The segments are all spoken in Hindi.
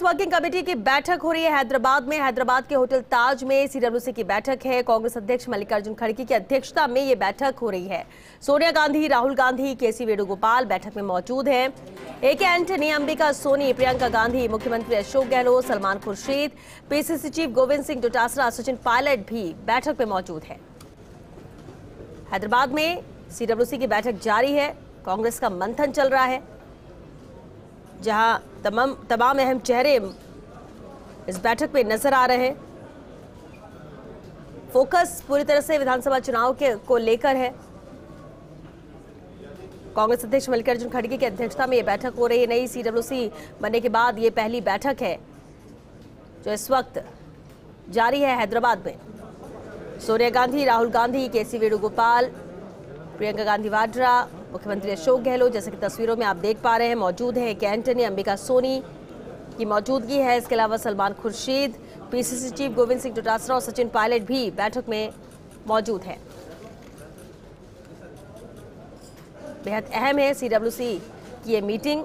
वर्किंग कमेटी की बैठक हो रही है हैदराबाद में। हैदराबाद के होटल ताज में सीडब्ल्यूसी की बैठक है। कांग्रेस अध्यक्ष मल्लिकार्जुन खड़गे की अध्यक्षता में ये बैठक हो रही है। सोनिया गांधी, राहुल गांधी, केसी वेणुगोपाल बैठक में मौजूद हैं। ए.के. एंटनी, अंबिका सोनी, प्रियंका गांधी, मुख्यमंत्री अशोक गहलोत, सलमान खुर्शीद, पीसीसी चीफ गोविंद सिंह डोटासरा, सचिन पायलट भी बैठक में मौजूद है। हैदराबाद में सीडब्ल्यूसी की बैठक जारी है। कांग्रेस का मंथन चल रहा है, जहां तमाम अहम चेहरे इस बैठक में नजर आ रहे हैं। फोकस पूरी तरह से विधानसभा चुनाव को लेकर है। कांग्रेस अध्यक्ष मल्लिकार्जुन खड़गे की अध्यक्षता में यह बैठक हो रही है। नई सीडब्ल्यूसी बनने के बाद ये पहली बैठक है जो इस वक्त जारी है हैदराबाद में। सोनिया गांधी, राहुल गांधी, केसी वेणुगोपाल, प्रियंका गांधी वाड्रा, मुख्यमंत्री अशोक गहलोत, जैसे कि तस्वीरों में आप देख पा रहे हैं, मौजूद हैं। ए.के. एंटनी, अंबिका सोनी की मौजूदगी है। इसके अलावा सलमान खुर्शीद, पीसीसी चीफ गोविंद सिंह डोटासरा और सचिन पायलट भी बैठक में मौजूद हैं। बेहद अहम है सीडब्ल्यूसी की ये मीटिंग,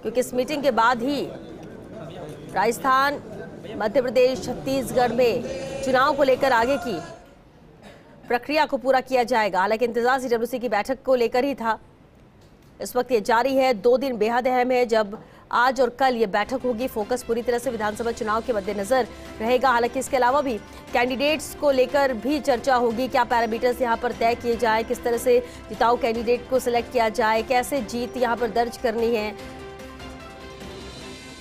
क्योंकि इस मीटिंग के बाद ही राजस्थान, मध्य प्रदेश, छत्तीसगढ़ में चुनाव को लेकर आगे की प्रक्रिया को पूरा किया जाएगा। हालांकि इंतजार सीडब्ल्यूसी की बैठक को लेकर ही था। इस वक्त ये जारी है। 2 दिन बेहद अहम है, जब आज और कल ये बैठक होगी। फोकस पूरी तरह से विधानसभा चुनाव के मद्देनजर रहेगा। हालांकि इसके अलावा भी कैंडिडेट्स को लेकर भी चर्चा होगी। क्या पैरामीटर्स यहाँ पर तय किए जाए, किस तरह से जिताऊ कैंडिडेट को सिलेक्ट किया जाए, कैसे जीत यहाँ पर दर्ज करनी है,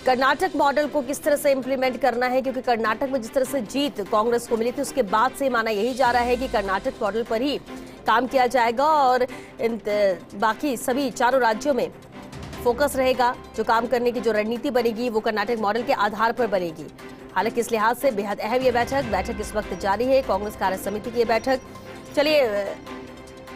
कर्नाटक मॉडल को किस तरह से इंप्लीमेंट करना है, क्योंकि कर्नाटक में जिस तरह से जीत कांग्रेस को मिली थी, उसके बाद से माना यही जा रहा है कि कर्नाटक मॉडल पर ही काम किया जाएगा और बाकी सभी चारों राज्यों में फोकस रहेगा। जो काम करने की जो रणनीति बनेगी वो कर्नाटक मॉडल के आधार पर बनेगी। हालांकि इस लिहाज से बेहद अहम ये बैठक इस वक्त जारी है। कांग्रेस कार्य समिति की बैठक। चलिए,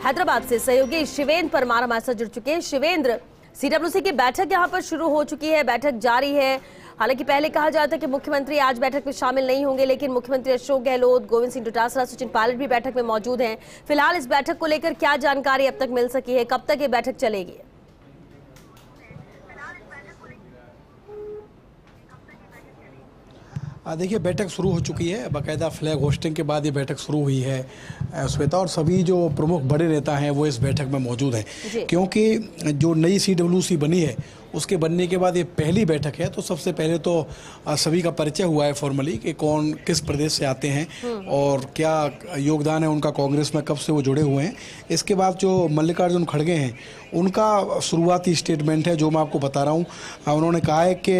हैदराबाद से सहयोगी शिवेंद्र परमार हमारे साथ जुड़ चुके हैं। शिवेंद्र, सीडब्ल्यूसी की बैठक यहां पर शुरू हो चुकी है, बैठक जारी है। हालांकि पहले कहा जाता है कि मुख्यमंत्री आज बैठक में शामिल नहीं होंगे, लेकिन मुख्यमंत्री अशोक गहलोत, गोविंद सिंह डोटासरा, सचिन पायलट भी बैठक में मौजूद हैं। फिलहाल इस बैठक को लेकर क्या जानकारी अब तक मिल सकी है, कब तक ये बैठक चलेगी? देखिए, बैठक शुरू हो चुकी है। बाकायदा फ्लैग होस्टिंग के बाद ये बैठक शुरू हुई है श्वेता, और सभी जो प्रमुख बड़े नेता हैं वो इस बैठक में मौजूद हैं। क्योंकि जो नई सीडब्ल्यूसी बनी है उसके बनने के बाद ये पहली बैठक है, तो सबसे पहले तो सभी का परिचय हुआ है फॉर्मली कि कौन किस प्रदेश से आते हैं और क्या योगदान है उनका कांग्रेस में, कब से वो जुड़े हुए हैं। इसके बाद जो मल्लिकार्जुन खड़गे हैं उनका शुरुआती स्टेटमेंट है जो मैं आपको बता रहा हूँ। उन्होंने कहा है कि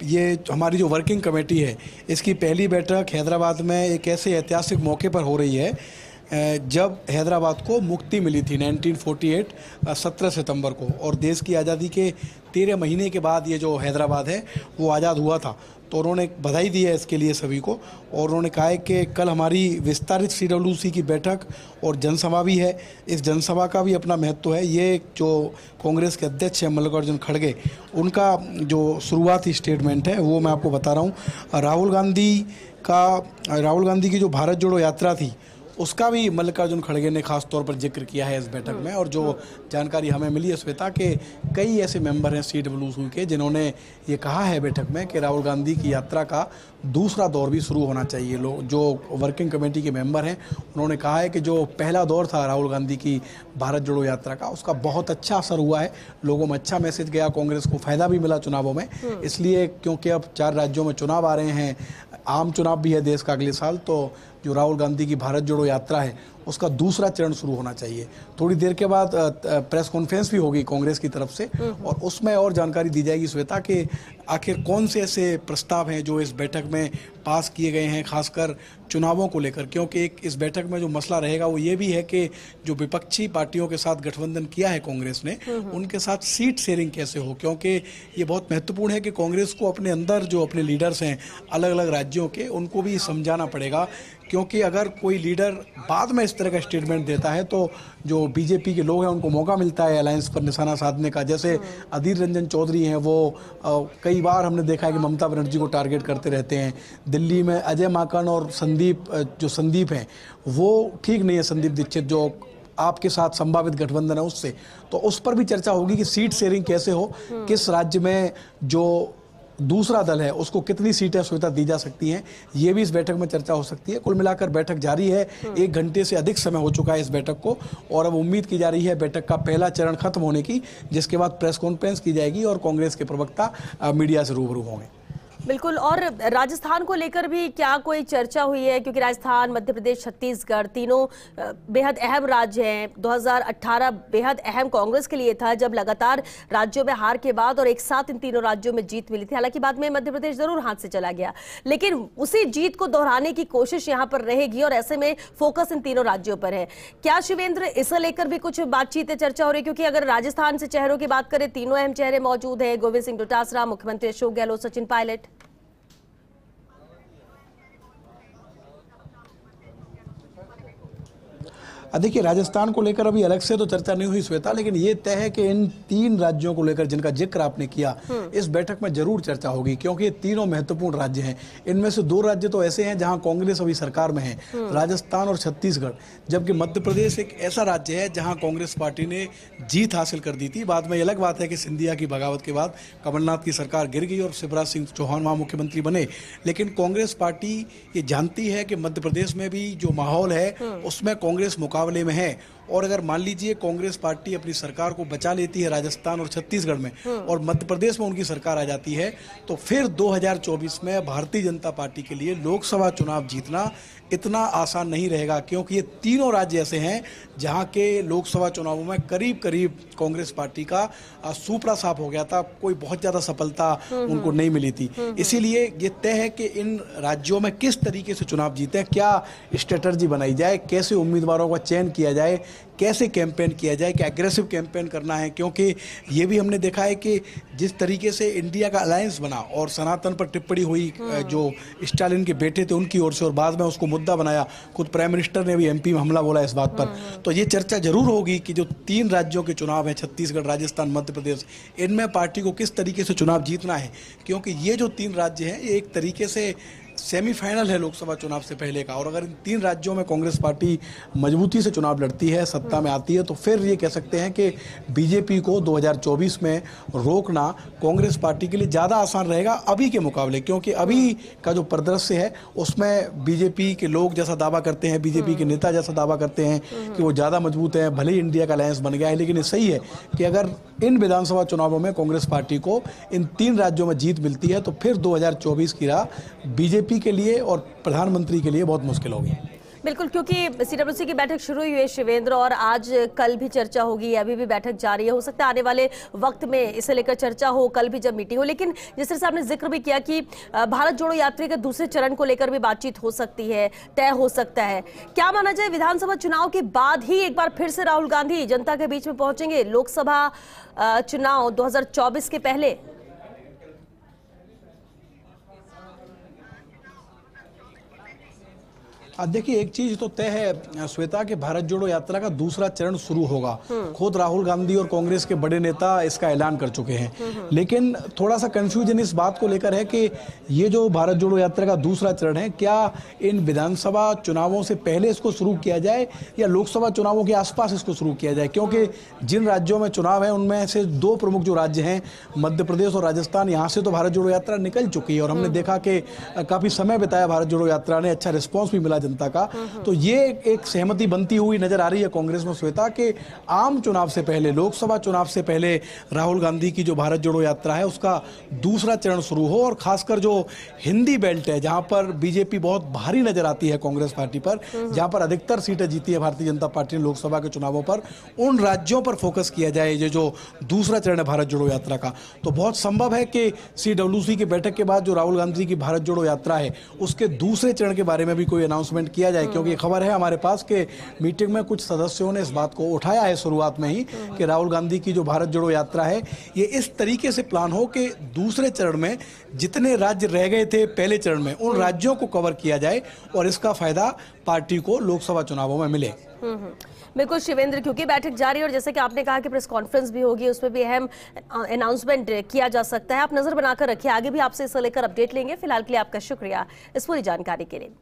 ये हमारी जो वर्किंग कमेटी है इसकी पहली बैठक हैदराबाद में एक ऐसे ऐतिहासिक मौके पर हो रही है जब हैदराबाद को मुक्ति मिली थी 1948 17 सितंबर को, और देश की आज़ादी के 13 महीने के बाद ये जो हैदराबाद है वो आज़ाद हुआ था। तो उन्होंने बधाई दी है इसके लिए सभी को, और उन्होंने कहा है कि कल हमारी विस्तारित सीडब्ल्यूसी की बैठक और जनसभा भी है। इस जनसभा का भी अपना महत्व है। ये जो कांग्रेस के अध्यक्ष हैं मल्लिकार्जुन खड़गे, उनका जो शुरुआती स्टेटमेंट है वो मैं आपको बता रहा हूँ। राहुल गांधी की जो भारत जोड़ो यात्रा थी उसका भी मल्लिकार्जुन खड़गे ने खास तौर पर जिक्र किया है इस बैठक में। और जो जानकारी हमें मिली है श्वेता के कई ऐसे मेंबर हैं सीडब्ल्यूसी के जिन्होंने ये कहा है बैठक में कि राहुल गांधी की यात्रा का दूसरा दौर भी शुरू होना चाहिए। लोग जो वर्किंग कमेटी के मेंबर हैं उन्होंने कहा है कि जो पहला दौर था राहुल गांधी की भारत जोड़ो यात्रा का, उसका बहुत अच्छा असर हुआ है, लोगों में अच्छा मैसेज गया, कांग्रेस को फायदा भी मिला चुनावों में। इसलिए क्योंकि अब 4 राज्यों में चुनाव आ रहे हैं, आम चुनाव भी है देश का अगले साल, तो जो राहुल गांधी की भारत जोड़ो यात्रा है उसका दूसरा चरण शुरू होना चाहिए। थोड़ी देर के बाद प्रेस कॉन्फ्रेंस भी होगी कांग्रेस की तरफ से, और उसमें और जानकारी दी जाएगी श्वेता कि आखिर कौन से ऐसे प्रस्ताव हैं जो इस बैठक में पास किए गए हैं, खासकर चुनावों को लेकर। क्योंकि एक इस बैठक में जो मसला रहेगा वो ये भी है कि जो विपक्षी पार्टियों के साथ गठबंधन किया है कांग्रेस ने, उनके साथ सीट शेयरिंग कैसे हो, क्योंकि ये बहुत महत्वपूर्ण है कि कांग्रेस को अपने अंदर जो अपने लीडर्स हैं अलग अलग राज्यों के, उनको भी समझाना पड़ेगा। क्योंकि अगर कोई लीडर बाद में इस तरह का स्टेटमेंट देता है तो जो बीजेपी के लोग हैं उनको मौका मिलता है अलायंस पर निशाना साधने का। जैसे अधीर रंजन चौधरी हैं, वो कई बार हमने देखा है कि ममता बनर्जी को टारगेट करते रहते हैं। दिल्ली में अजय माकन और संदीप हैं वो ठीक नहीं है। संदीप दीक्षित जो आपके साथ संभावित गठबंधन है उससे, तो उस पर भी चर्चा होगी कि सीट शेयरिंग कैसे हो, किस राज्य में जो दूसरा दल है उसको कितनी सीटें सुविधा दी जा सकती हैं, ये भी इस बैठक में चर्चा हो सकती है। कुल मिलाकर बैठक जारी है, 1 घंटे से अधिक समय हो चुका है इस बैठक को, और अब उम्मीद की जा रही है बैठक का पहला चरण खत्म होने की, जिसके बाद प्रेस कॉन्फ्रेंस की जाएगी और कांग्रेस के प्रवक्ता मीडिया से रूबरू होंगे। बिल्कुल। और राजस्थान को लेकर भी क्या कोई चर्चा हुई है, क्योंकि राजस्थान, मध्य प्रदेश, छत्तीसगढ़ तीनों बेहद अहम राज्य हैं। 2018 बेहद अहम कांग्रेस के लिए था, जब लगातार राज्यों में हार के बाद और एक साथ इन तीनों राज्यों में जीत मिली थी। हालांकि बाद में मध्य प्रदेश जरूर हाथ से चला गया, लेकिन उसी जीत को दोहराने की कोशिश यहां पर रहेगी और ऐसे में फोकस इन तीनों राज्यों पर है। क्या शिवेंद्र इसे लेकर भी कुछ बातचीत चर्चा हो रही है? क्योंकि अगर राजस्थान से चेहरों की बात करें, तीनों अहम चेहरे मौजूद हैं, गोविंद सिंह डोटासरा, मुख्यमंत्री अशोक गहलोत, सचिन पायलट। देखिए, राजस्थान को लेकर अभी अलग से तो चर्चा नहीं हुई श्वेता, लेकिन ये तय है कि इन 3 राज्यों को लेकर जिनका जिक्र आपने किया, इस बैठक में जरूर चर्चा होगी, क्योंकि ये तीनों महत्वपूर्ण राज्य हैं। इनमें से 2 राज्य तो ऐसे हैं जहां कांग्रेस अभी सरकार में है, राजस्थान और छत्तीसगढ़, जबकि मध्य प्रदेश एक ऐसा राज्य है जहां कांग्रेस पार्टी ने जीत हासिल कर दी थी। बाद में अलग बात है कि सिंधिया की बगावत के बाद कमलनाथ की सरकार गिर गई और शिवराज सिंह चौहान वहां मुख्यमंत्री बने, लेकिन कांग्रेस पार्टी ये जानती है कि मध्य प्रदेश में भी जो माहौल है उसमें कांग्रेस मुकाबले में है, और अगर मान लीजिए कांग्रेस पार्टी अपनी सरकार को बचा लेती है राजस्थान और छत्तीसगढ़ में और मध्य प्रदेश में उनकी सरकार आ जाती है, तो फिर 2024 में भारतीय जनता पार्टी के लिए लोकसभा चुनाव जीतना इतना आसान नहीं रहेगा, क्योंकि ये तीनों राज्य ऐसे हैं जहां के लोकसभा चुनावों में करीब करीब कांग्रेस पार्टी का सुपड़ा साफ हो गया था, कोई बहुत ज़्यादा सफलता उनको नहीं मिली थी। इसीलिए ये तय है कि इन राज्यों में किस तरीके से चुनाव जीते, क्या स्ट्रेटर्जी बनाई जाए, कैसे उम्मीदवारों का चयन किया जाए, कैसे कैंपेन किया जाए, क्या एग्रेसिव कैंपेन करना है, क्योंकि ये भी हमने देखा है कि जिस तरीके से इंडिया का अलायंस बना और सनातन पर टिप्पणी हुई जो स्टालिन के बेटे थे उनकी ओर से, और बाद में उसको मुद्दा बनाया, खुद प्राइम मिनिस्टर ने भी एमपी में हमला बोला इस बात पर, तो ये चर्चा जरूर होगी कि जो 3 राज्यों के चुनाव हैं, छत्तीसगढ़, राजस्थान, मध्य प्रदेश, इनमें पार्टी को किस तरीके से चुनाव जीतना है, क्योंकि ये जो 3 राज्य हैं ये एक तरीके से सेमीफाइनल है लोकसभा चुनाव से पहले का, और अगर इन 3 राज्यों में कांग्रेस पार्टी मजबूती से चुनाव लड़ती है, सत्ता में आती है, तो फिर ये कह सकते हैं कि बीजेपी को 2024 में रोकना कांग्रेस पार्टी के लिए ज़्यादा आसान रहेगा अभी के मुकाबले, क्योंकि अभी का जो परिदृश्य है उसमें बीजेपी के लोग जैसा दावा करते हैं, बीजेपी के नेता जैसा दावा करते हैं कि वो ज़्यादा मजबूत हैं, भले ही इंडिया का अलायंस बन गया है, लेकिन ये सही है कि अगर इन विधानसभा चुनावों में कांग्रेस पार्टी को इन 3 राज्यों में जीत मिलती है, तो फिर 2024 की राह बीजेपी के लिए और प्रधानमंत्री के लिए बहुत मुश्किल होगी। बिल्कुल, क्योंकि सीडब्ल्यूसी की बैठक शुरू हुई है शिवेंद्र, और आज कल भी चर्चा होगी, अभी भी बैठक जारी है, हो सकता है आने वाले वक्त में इसे लेकर चर्चा हो, कल भी जब मीटिंग हो। लेकिन जिस तरह से आपने जिक्र भी किया कि भारत जोड़ो यात्रा के दूसरे चरण को लेकर भी बातचीत हो सकती है, तय हो सकता है, क्या माना जाए विधानसभा चुनाव के बाद ही एक बार फिर से राहुल गांधी जनता के बीच में पहुंचेंगे लोकसभा चुनाव 2024 के पहले? देखिए, एक चीज तो तय है श्वेता कि भारत जोड़ो यात्रा का दूसरा चरण शुरू होगा। खुद राहुल गांधी और कांग्रेस के बड़े नेता इसका ऐलान कर चुके हैं, लेकिन थोड़ा सा कंफ्यूजन इस बात को लेकर है कि ये जो भारत जोड़ो यात्रा का दूसरा चरण है, क्या इन विधानसभा चुनावों से पहले इसको शुरू किया जाए या लोकसभा चुनावों के आसपास इसको शुरू किया जाए, क्योंकि जिन राज्यों में चुनाव है उनमें से 2 प्रमुख जो राज्य हैं, मध्य प्रदेश और राजस्थान, यहाँ से तो भारत जोड़ो यात्रा निकल चुकी है और हमने देखा कि काफी समय बिताया भारत जोड़ो यात्रा ने, अच्छा रिस्पॉन्स भी मिला जनता का। तो ये एक सहमति बनती हुई नजर आ रही है कांग्रेस में श्वेता के आम चुनाव से पहले, लोकसभा चुनाव से पहले राहुल गांधी की जो भारत जोड़ो यात्रा है उसका दूसरा चरण शुरू हो, और खासकर जो हिंदी बेल्ट है जहां पर बीजेपी बहुत भारी नजर आती है कांग्रेस पार्टी पर, जहां पर अधिकतर सीटें जीती है भारतीय जनता पार्टी ने लोकसभा के चुनावों पर, उन राज्यों पर फोकस किया जाए ये जो दूसरा चरण है भारत जोड़ो यात्रा का। तो बहुत संभव है कि सीडब्ल्यूसी की बैठक के बाद जो राहुल गांधी की भारत जोड़ो यात्रा है उसके दूसरे चरण के बारे में भी कोई अनाउंसमेंट किया जाए, क्योंकि खबर है हमारे पास कि मीटिंग में कुछ सदस्यों ने इस बात को उठाया है शुरुआत में ही कि राहुल गांधी की जो भारत जोड़ो यात्रा है ये इस तरीके से प्लान हो कि दूसरे चरण में जितने राज्य रह गए थे पहले चरण में उन राज्यों को कवर किया जाए और इसका फायदा पार्टी को लोकसभा चुनावों में मिले। बिल्कुल शिवेंद्र, क्योंकि बैठक जारी है और जैसे कि आपने कहा कि प्रेस कॉन्फ्रेंस भी होगी, उसमें भी अहम अनाउंसमेंट किया जा सकता है। आप नजर बनाकर रखिए, आगे भी आपसे इसे लेकर अपडेट लेंगे। फिलहाल के लिए आपका शुक्रिया इस पूरी जानकारी के लिए।